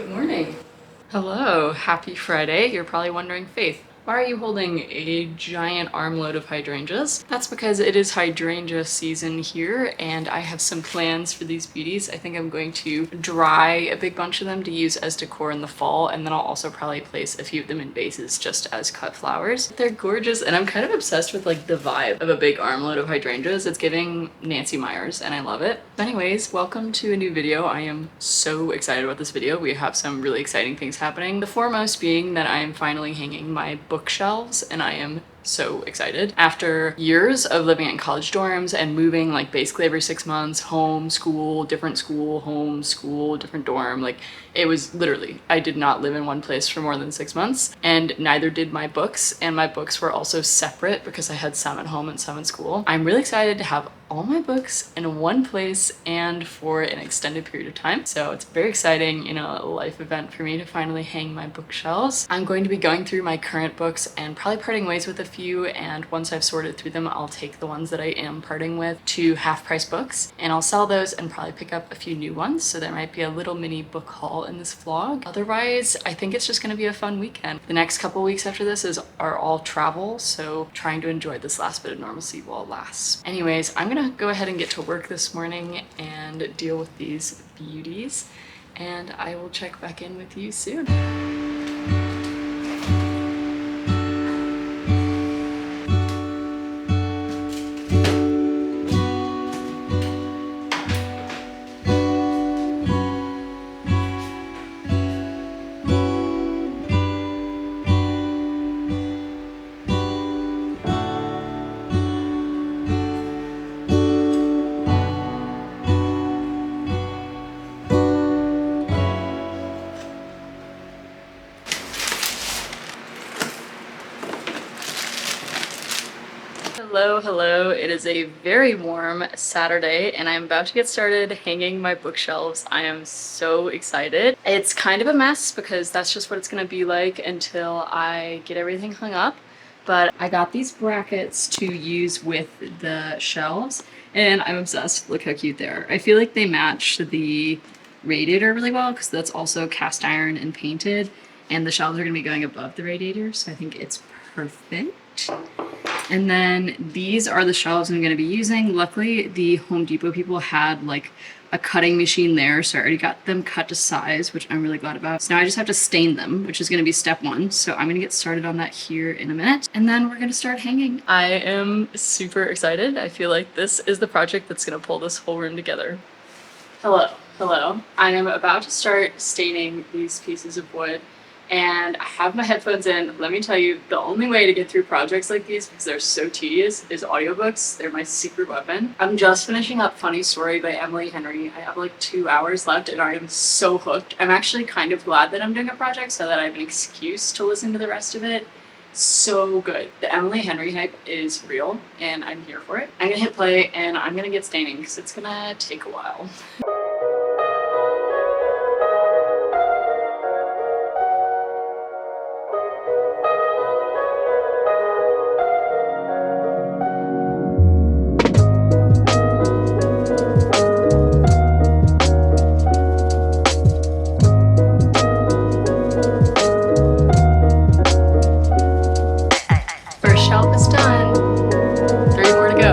Good morning. Hello, happy Friday. You're probably wondering, Faith, why are you holding a giant armload of hydrangeas? That's because it is hydrangea season here and I have some plans for these beauties. I think I'm going to dry a big bunch of them to use as decor in the fall, and then I'll also probably place a few of them in vases just as cut flowers. They're gorgeous and I'm kind of obsessed with like the vibe of a big armload of hydrangeas. It's giving Nancy Meyers and I love it. Anyways, welcome to a new video. I am so excited about this video. We have some really exciting things happening. The foremost being that I am finally hanging my bookshelves and I am so excited. After years of living in college dorms and moving like basically every 6 months, home, school, home, school, different dorm, like it was literally, I did not live in one place for more than 6 months, and neither did my books, and my books were also separate because I had some at home and some at school. I'm really excited to have all my books in one place and for an extended period of time. So it's very exciting, you know, a life event for me to finally hang my bookshelves. I'm going to be going through my current books and probably parting ways with a few, and once I've sorted through them, I'll take the ones that I am parting with to half-price books and I'll sell those and probably pick up a few new ones. So there might be a little mini book haul in this vlog. Otherwise, I think it's just gonna be a fun weekend. The next couple weeks after this are all travel, so trying to enjoy this last bit of normalcy while it lasts. Anyways, I'm gonna go ahead and get to work this morning and deal with these beauties, and I will check back in with you soon. Hello. It is a very warm Saturday and I'm about to get started hanging my bookshelves. I am so excited. It's kind of a mess because that's just what it's gonna be like until I get everything hung up. But I got these brackets to use with the shelves and I'm obsessed. Look how cute they are. I feel like they match the radiator really well because that's also cast iron and painted, and the shelves are gonna be going above the radiator, so I think it's perfect. And then these are the shelves I'm going to be using. Luckily, the Home Depot people had like a cutting machine there, so I already got them cut to size, which I'm really glad about. So now I just have to stain them, which is going to be step one. So I'm going to get started on that here in a minute, and then we're going to start hanging. I am super excited. I feel like this is the project that's going to pull this whole room together. Hello. I am about to start staining these pieces of wood. And I have my headphones in. Let me tell you, the only way to get through projects like these, because they're so tedious, is audiobooks. They're my secret weapon. I'm just finishing up Funny Story by Emily Henry. I have like 2 hours left and I am so hooked. I'm actually kind of glad that I'm doing a project so that I have an excuse to listen to the rest of it. So good. The Emily Henry hype is real and I'm here for it. I'm gonna hit play and I'm gonna get staining because it's gonna take a while. First shelf is done. 3 more to go.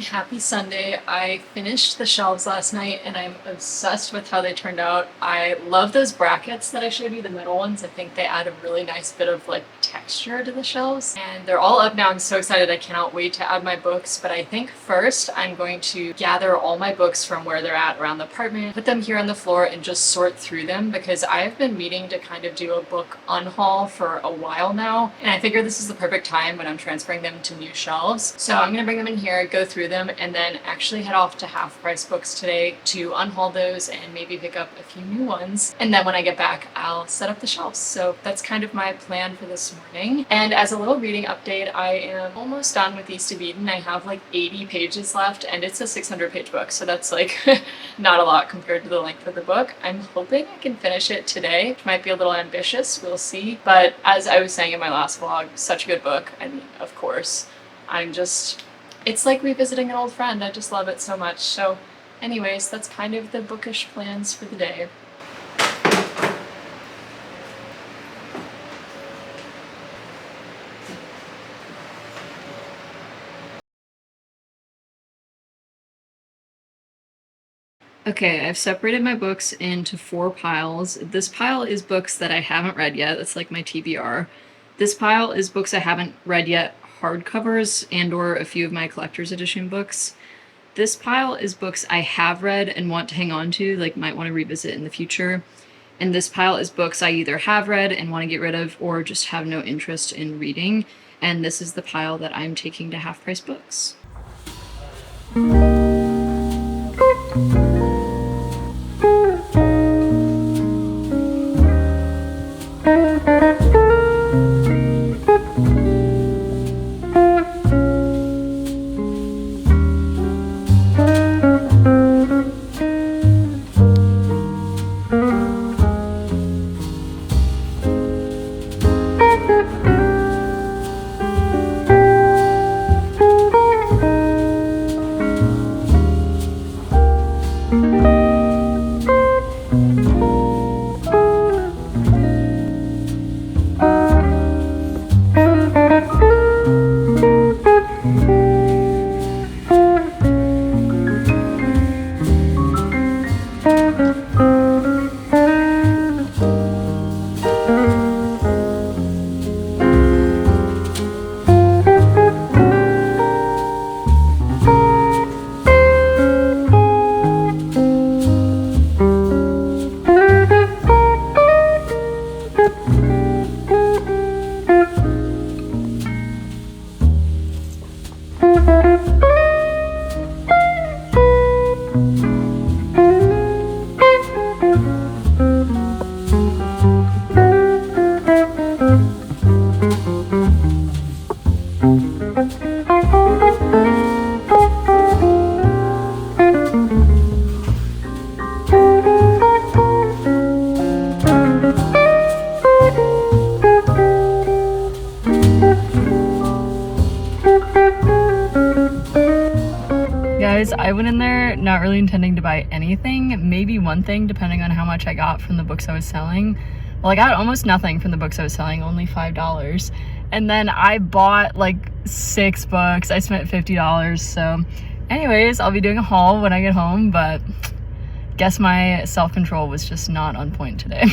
happy Sunday. I finished the shelves last night and I'm obsessed with how they turned out. I love those brackets that I showed you, the middle ones. I think they add a really nice bit of like texture to the shelves. And they're all up now. I'm so excited. I cannot wait to add my books. But I think first I'm going to gather all my books from where they're at around the apartment, put them here on the floor and just sort through them because I've been meaning to kind of do a book unhaul for a while now. And I figure this is the perfect time when I'm transferring them to new shelves. So I'm gonna bring them in here, go through them, and then actually head off to Half Price Books today to unhaul those and maybe pick up a few new ones. And then when I get back, I'll set up the shelves. So that's kind of my plan for this morning. And as a little reading update, I am almost done with East of Eden. I have like 80 pages left and it's a 600-page book. So that's like not a lot compared to the length of the book. I'm hoping I can finish it today, which might be a little ambitious, we'll see. But as I was saying in my last vlog, such a good book. I mean, of course, it's like revisiting an old friend. I just love it so much. So anyways, that's kind of the bookish plans for the day. Okay, I've separated my books into 4 piles. This pile is books that I haven't read yet. That's like my TBR. This pile is books I haven't read yet, hardcovers and or a few of my collector's edition books. This pile is books I have read and want to hang on to, like might want to revisit in the future. And this pile is books I either have read and want to get rid of or just have no interest in reading. And this is the pile that I'm taking to Half Price Books. Guys, I went in there not really intending to buy anything, maybe one thing depending on how much I got from the books I was selling. Well, I got almost nothing from the books I was selling, only $5. And then I bought like 6 books. I spent $50. So anyways, I'll be doing a haul when I get home, but guess my self-control was just not on point today.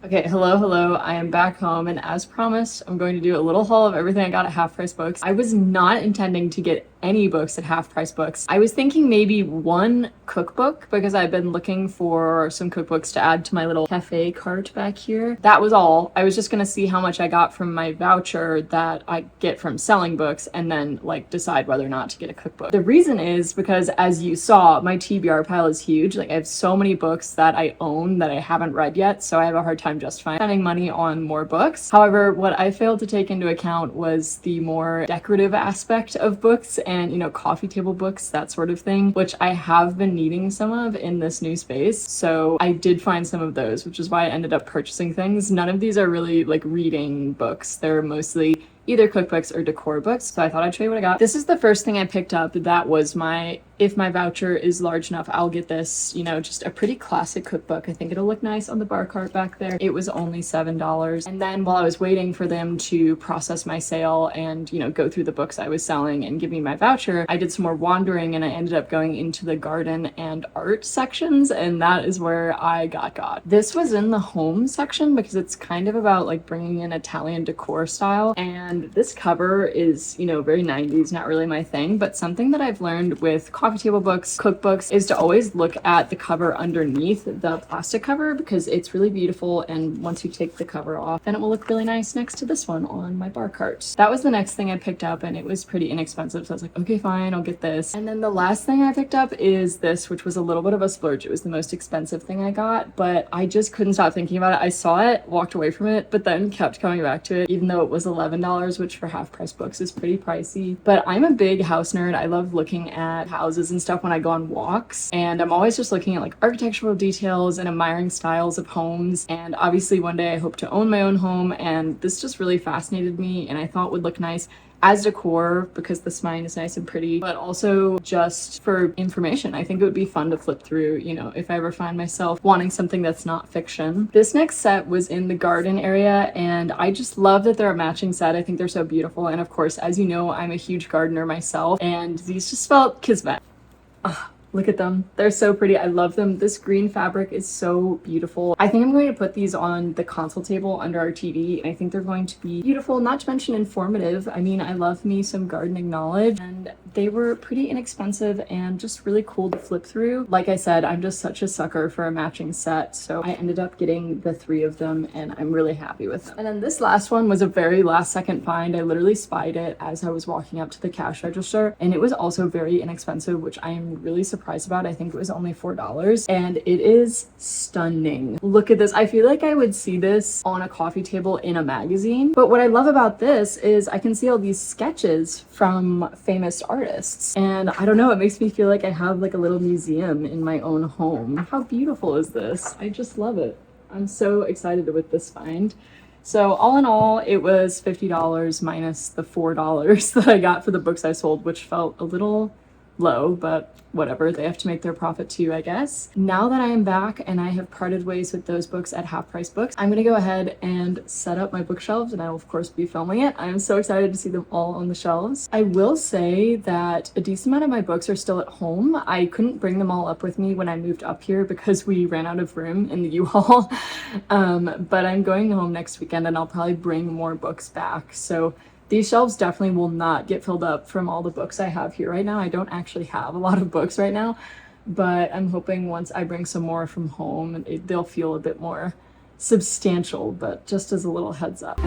Okay, hello. I am back home, and as promised, I'm going to do a little haul of everything I got at Half Price Books. I was not intending to get any books at Half Price Books. I was thinking maybe one cookbook because I've been looking for some cookbooks to add to my little cafe cart back here. That was all. I was just gonna see how much I got from my voucher that I get from selling books and then like decide whether or not to get a cookbook. The reason is because, as you saw, my TBR pile is huge. Like I have so many books that I own that I haven't read yet, so I have a hard time justifying spending money on more books. However, what I failed to take into account was the more decorative aspect of books and, you know, coffee table books, that sort of thing, which I have been needing some of in this new space. So I did find some of those, which is why I ended up purchasing things. None of these are really like reading books. They're mostly either cookbooks or decor books. So I thought I'd show you what I got. This is the first thing I picked up. That was my, if my voucher is large enough, I'll get this, you know, just a pretty classic cookbook. I think it'll look nice on the bar cart back there. It was only $7. And then while I was waiting for them to process my sale and, you know, go through the books I was selling and give me my voucher, I did some more wandering and I ended up going into the garden and art sections, and that is where I got. This was in the home section because it's kind of about like bringing in Italian decor style, and this cover is, you know, very 90s, not really my thing, but something that I've learned with coffee table books, cookbooks, is to always look at the cover underneath the plastic cover because it's really beautiful, and once you take the cover off, then it will look really nice next to this one on my bar cart. That was the next thing I picked up, and it was pretty inexpensive, so I was like, okay, fine, I'll get this. And then the last thing I picked up is this, which was a little bit of a splurge. It was the most expensive thing I got, but I just couldn't stop thinking about it. I saw it, walked away from it, but then kept coming back to it, even though it was $11, which for half price books is pretty pricey. But I'm a big house nerd. I love looking at houses and stuff when I go on walks, and I'm always just looking at like architectural details and admiring styles of homes. And obviously one day I hope to own my own home, and this just really fascinated me and I thought would look nice as decor because the spine is nice and pretty, but also just for information. I think it would be fun to flip through, you know, if I ever find myself wanting something that's not fiction. This next set was in the garden area, and I just love that they're a matching set. I think they're so beautiful, and of course, as you know, I'm a huge gardener myself, and these just felt kismet. Look at them. They're so pretty. I love them. This green fabric is so beautiful. I think I'm going to put these on the console table under our TV, and I think they're going to be beautiful, not to mention informative. I mean, I love me some gardening knowledge, and they were pretty inexpensive and just really cool to flip through. Like I said, I'm just such a sucker for a matching set, so I ended up getting the 3 of them, and I'm really happy with them. And then this last one was a very last second find. I literally spied it as I was walking up to the cash register, and it was also very inexpensive, which I am really surprised about. I think it was only $4, and it is stunning. Look at this. I feel like I would see this on a coffee table in a magazine, but what I love about this is I can see all these sketches from famous artists, and I don't know, it makes me feel like I have like a little museum in my own home. How beautiful is this? I just love it. I'm so excited with this find. So all in all, it was $50 minus the $4 that I got for the books I sold, which felt a little low, but whatever, they have to make their profit too, I guess. Now that I am back and I have parted ways with those books at Half Price Books, I'm gonna go ahead and set up my bookshelves, and I will of course be filming it. I'm so excited to see them all on the shelves. I will say that a decent amount of my books are still at home. I couldn't bring them all up with me when I moved up here because we ran out of room in the U-Haul. But I'm going home next weekend and I'll probably bring more books back. So these shelves definitely will not get filled up from all the books I have here right now. I don't actually have a lot of books right now, but I'm hoping once I bring some more from home, they'll feel a bit more substantial, but just as a little heads up.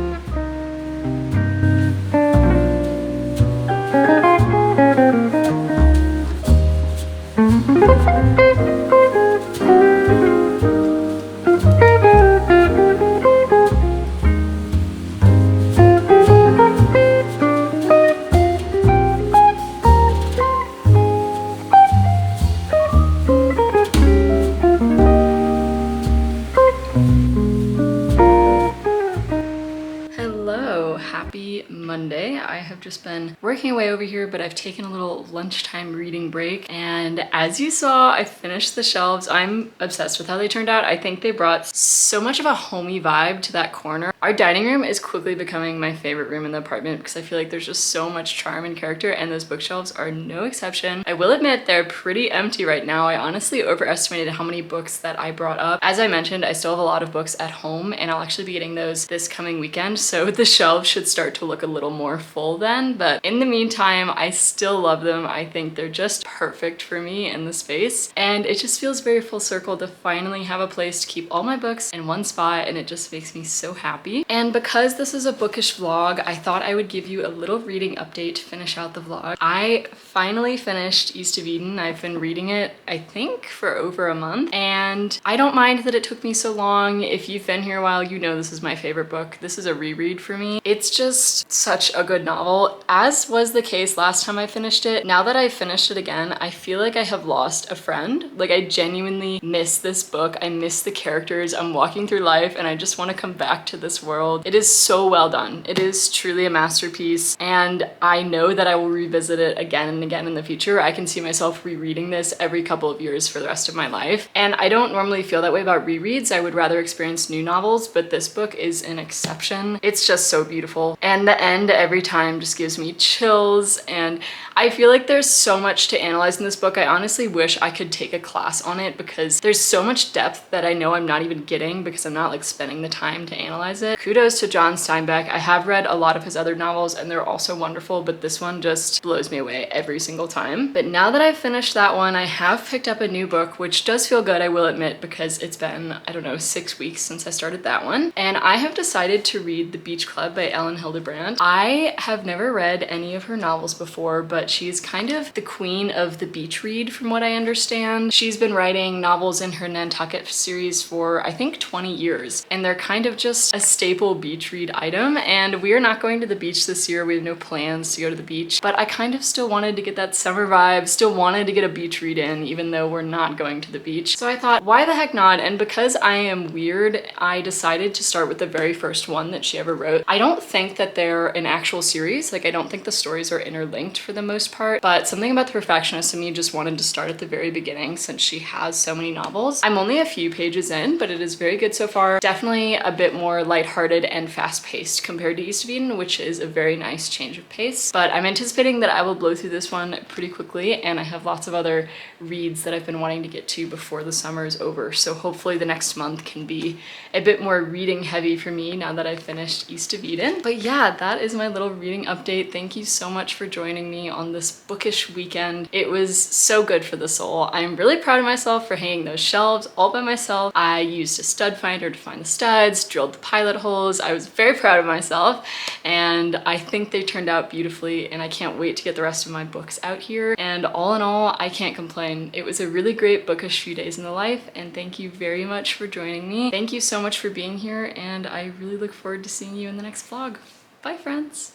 Monday. I have just been working away over here, but I've taken a little lunchtime reading break, and as you saw, I finished the shelves. I'm obsessed with how they turned out. I think they brought so much of a homey vibe to that corner. Our dining room is quickly becoming my favorite room in the apartment because I feel like there's just so much charm and character, and those bookshelves are no exception. I will admit they're pretty empty right now. I honestly overestimated how many books that I brought up. As I mentioned, I still have a lot of books at home, and I'll actually be getting those this coming weekend, so the shelves should start to look a little more full then, but in the meantime, I still love them. I think they're just perfect for me in the space, and it just feels very full circle to finally have a place to keep all my books in one spot, and it just makes me so happy. And because this is a bookish vlog, I thought I would give you a little reading update to finish out the vlog. I finally finished East of Eden. I've been reading it, I think, for over a month, and I don't mind that it took me so long. If you've been here a while, you know this is my favorite book. This is a reread for me. It's just such a good novel. Well, as was the case last time I finished it, now that I've finished it again, I feel like I have lost a friend. Like, I genuinely miss this book. I miss the characters. I'm walking through life and I just want to come back to this world. It is so well done. It is truly a masterpiece, and I know that I will revisit it again and again in the future. I can see myself rereading this every couple of years for the rest of my life. And I don't normally feel that way about rereads. I would rather experience new novels, but this book is an exception. It's just so beautiful. And the end every time just gives me chills, and I feel like there's so much to analyze in this book. I honestly wish I could take a class on it because there's so much depth that I know I'm not even getting because I'm not like spending the time to analyze it. Kudos to John Steinbeck. I have read a lot of his other novels and they're also wonderful, but this one just blows me away every single time. But now that I've finished that one, I have picked up a new book, which does feel good, I will admit, because it's been, I don't know, 6 weeks since I started that one. And I have decided to read The Beach Club by Ellen Hildebrand. I have never read any of her novels before, but she's kind of the queen of the beach read from what I understand. She's been writing novels in her Nantucket series for I think 20 years, and they're kind of just a staple beach read item. And we are not going to the beach this year. We have no plans to go to the beach, but I kind of still wanted to get that summer vibe, still wanted to get a beach read in even though we're not going to the beach. So I thought, why the heck not? And because I am weird, I decided to start with the very first one that she ever wrote. I don't think that they're an actual series. Like, I don't think the stories are interlinked for the most part, but something about The Perfectionist in me just wanted to start at the very beginning since she has so many novels. I'm only a few pages in, but it is very good so far. Definitely a bit more lighthearted and fast-paced compared to East of Eden, which is a very nice change of pace. But I'm anticipating that I will blow through this one pretty quickly, and I have lots of other reads that I've been wanting to get to before the summer is over. So hopefully the next month can be a bit more reading heavy for me now that I've finished East of Eden. But yeah, that is my little reading update. Thank you so much for joining me on this bookish weekend. It was so good for the soul. I'm really proud of myself for hanging those shelves all by myself. I used a stud finder to find the studs, drilled the pilot holes. I was very proud of myself, and I think they turned out beautifully, and I can't wait to get the rest of my books out here. And all in all, I can't complain. It was a really great bookish few days in the life, and thank you very much for joining me. Thank you so much for being here, and I really look forward to seeing you in the next vlog. Bye, friends.